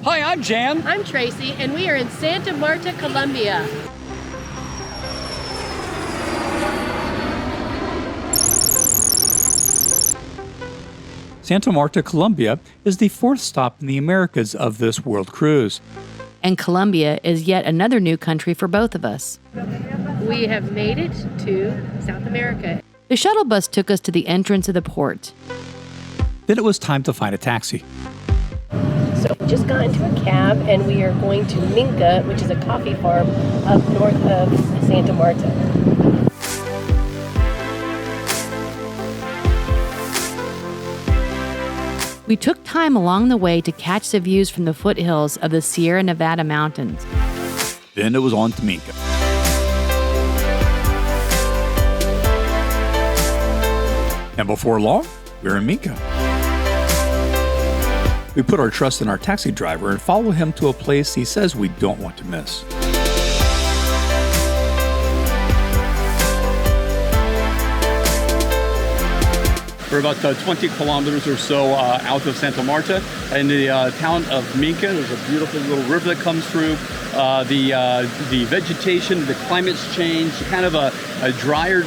Hi, I'm Jan. I'm Tracy, and we are in Santa Marta, Colombia. Santa Marta, Colombia is the fourth stop in the Americas of this world cruise. And Colombia is yet another new country for both of us. We have made it to South America. The shuttle bus took us to the entrance of the port. Then it was time to find a taxi. So we just got into a cab, and we are going to Minca, which is a coffee farm up north of Santa Marta. We took time along the way to catch the views from the foothills of the Sierra Nevada mountains. Then it was on to Minca. And before long, we were in Minca. We put our trust in our taxi driver and follow him to a place he says we don't want to miss. We're about 20 kilometers or so out of Santa Marta in the town of Minca. There's a beautiful little river that comes through. The vegetation, the climate's changed, kind of a drier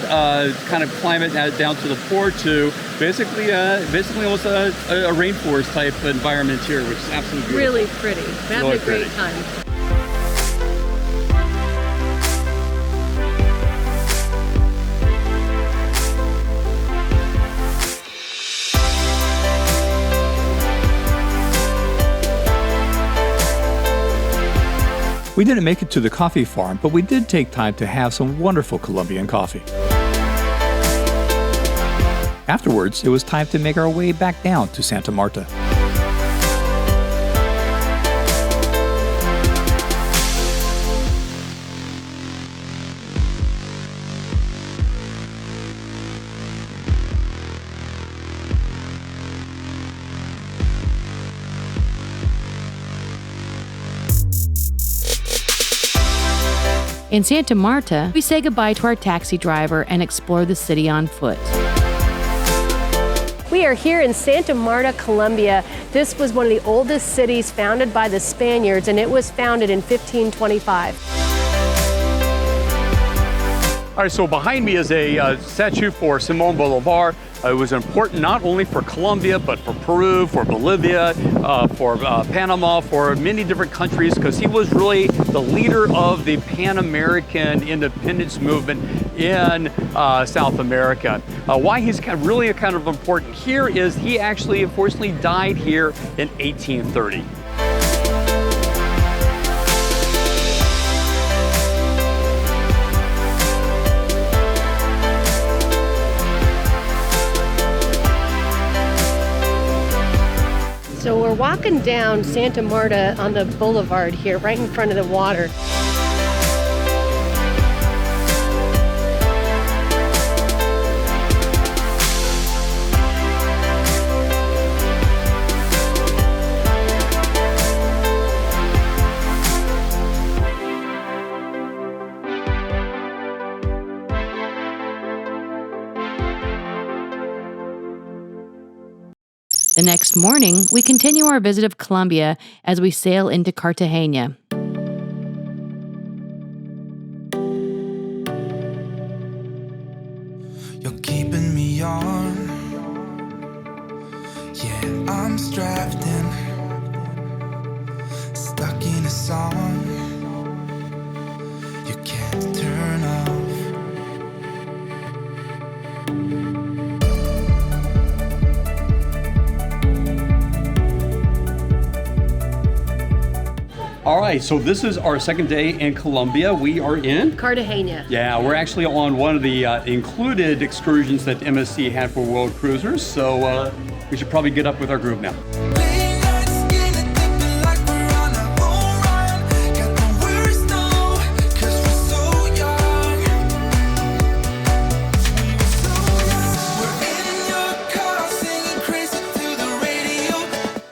kind of climate down to the port to basically almost a rainforest type environment here, which is absolutely beautiful. Really pretty. We're having a great time. We didn't make it to the coffee farm, but we did take time to have some wonderful Colombian coffee. Afterwards, it was time to make our way back down to Santa Marta. In Santa Marta, we say goodbye to our taxi driver and explore the city on foot. We are here in Santa Marta, Colombia. This was one of the oldest cities founded by the Spaniards, and it was founded in 1525. All right, so behind me is a statue for Simón Bolívar. It was important not only for Colombia, but for Peru, for Bolivia, for Panama, for many different countries, because he was really the leader of the Pan-American independence movement in South America. Why he's really kind of important here is he actually, unfortunately, died here in 1830. So we're walking down Santa Marta on the boulevard here, right in front of the water. The next morning, we continue our visit of Colombia as we sail into Cartagena. You're keeping me on. Yeah, I'm strapped in, stuck in a song you can't turn off. All right, so this is our second day in Colombia. We are in Cartagena. Yeah, we're actually on one of the included excursions that MSC had for World Cruisers, so we should probably get up with our group now.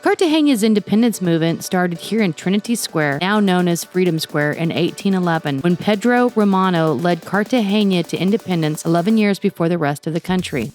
Cartagena's independence movement started here in Trinity Square, now known as Freedom Square, in 1811, when Pedro Romano led Cartagena to independence 11 years before the rest of the country.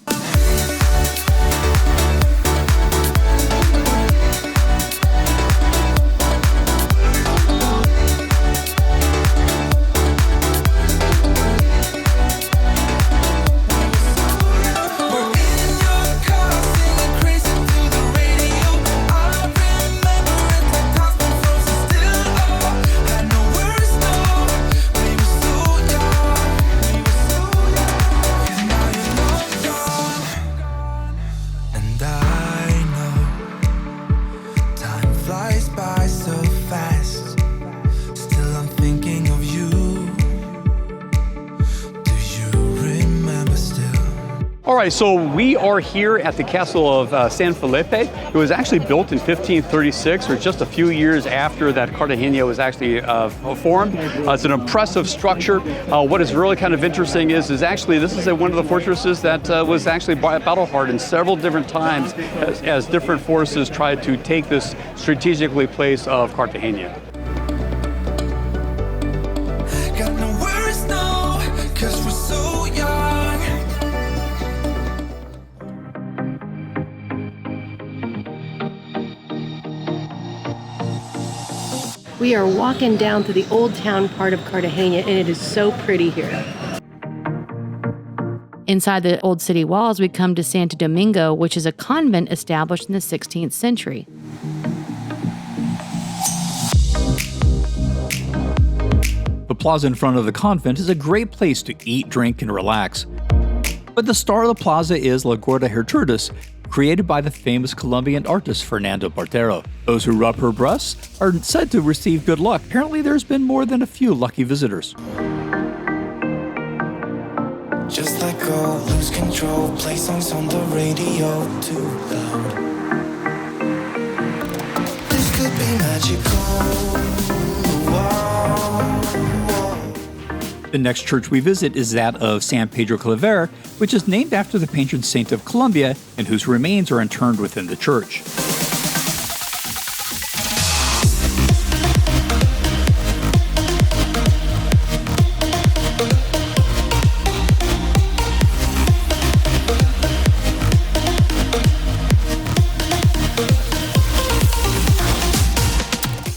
by so fast. Still I'm thinking of you. Do you remember still? All right, so we are here at the Castle of San Felipe. It was actually built in 1536, or just a few years after that Cartagena was actually formed. It's an impressive structure. What is really kind of interesting is actually this is one of the fortresses that was actually battle hardened several different times as different forces tried to take this strategically place of Cartagena. Got no worries now, 'cause we're so young. We are walking down to the old town part of Cartagena, and it is so pretty here. Inside the old city walls, we come to Santo Domingo, which is a convent established in the 16th century. The plaza in front of the convent is a great place to eat, drink, and relax. But the star of the plaza is La Gorda Gertrudis, created by the famous Colombian artist Fernando Botero. Those who rub her breasts are said to receive good luck. Apparently, there's been more than a few lucky visitors. Just let go, lose control, play songs on the radio too loud. This could be magical. The next church we visit is that of San Pedro Claver, which is named after the patron saint of Colombia and whose remains are interred within the church.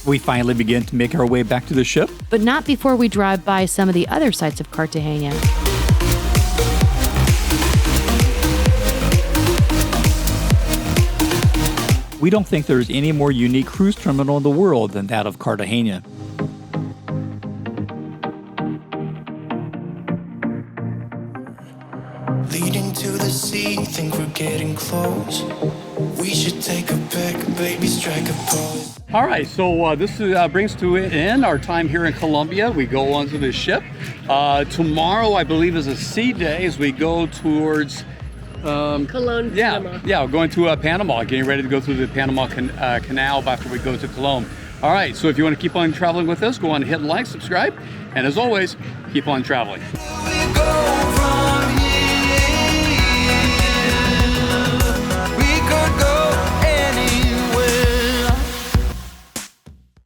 We finally begin to make our way back to the ship. But not before we drive by some of the other sites of Cartagena. We don't think there's any more unique cruise terminal in the world than that of Cartagena. Leading to the sea, think we're getting close. We should take a pic, baby, strike a pose. All right, so this brings to an end our time here in Colombia. We go onto the ship. Tomorrow, I believe, is a sea day as we go towards Cologne, Panama. Yeah, we're going to Panama, getting ready to go through the Panama Canal after we go to Cologne. All right, so if you want to keep on traveling with us, go on and hit like, subscribe, and as always, keep on traveling.